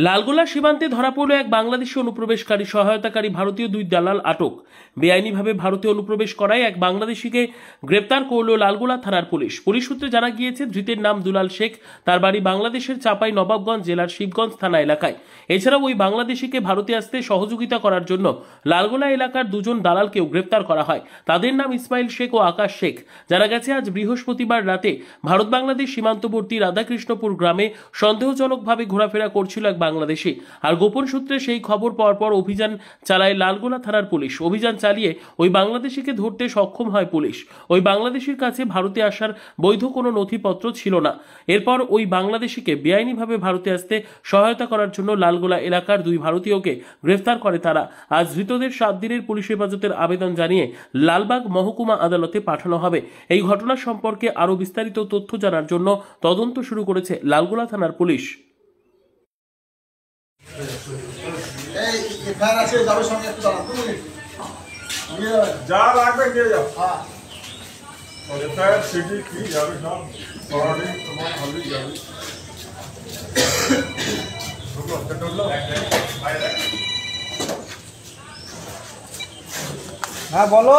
লালগোলা সীমান্তে ধরা পড়ল এক বাংলাদেশি অনুপ্রবেশকারী সহায়তাকারী ভারতীয় দুই দালাল আটক। বেআইনিভাবে ভারতে অনুপ্রবেশ করায় এক বাংলাদেশিকে গ্রেপ্তার করল লালগোলা থানার পুলিশ। পুলিশ সূত্রে জানা গিয়েছে, ধৃতের নাম দুলাল শেখ। তার বাড়ি বাংলাদেশের চাঁপাই নবাবগঞ্জ জেলার শিবগঞ্জ থানা এলাকায়। এছাড়াও ওই বাংলাদেশিকে ভারতে আসতে সহযোগিতা করার জন্য লালগোলা এলাকার দুজন দালালকেও গ্রেপ্তার করা হয়। তাদের নাম ইসমাইল শেখ ও আকাশ শেখ। জানা গেছে, আজ বৃহস্পতিবার রাতে ভারত বাংলাদেশ সীমান্তবর্তী রাধাকৃষ্ণপুর গ্রামে সন্দেহজনকভাবে ঘোরাফেরা করছিল এক বাংলাদেশি। আর গোপন সূত্রে সেই খবর পাওয়ার পর অভিযান চালায় লালগোলা থানার পুলিশ। অভিযান চালিয়ে ওই বাংলাদেশিকে ধরতে সক্ষম হয় পুলিশ। ওই বাংলাদেশির কাছে ভারতে আসার বৈধ কোনো নথিপত্র ছিল না। এরপর ওই বাংলাদেশিকে বেআইনিভাবে ভারতে আসতে সহায়তা করার জন্য লালগোলা এলাকার দুই ভারতীয়কে গ্রেফতার করে তারা। আজ ধৃতদের 7 দিনের পুলিশ হেফাজতের আবেদন জানিয়ে লালবাগ মহকুমা আদালতে পাঠানো হবে। এই ঘটনা সম্পর্কে আরও বিস্তারিত তথ্য জানার জন্য তদন্ত শুরু করেছে লালগোলা থানার পুলিশ। যা লাগবে নিয়ে যাও। এফআইআর সিডি কি যাবে সব ফরওয়ার্ডিং তোমার হলই যাবে। হ্যাঁ বলো।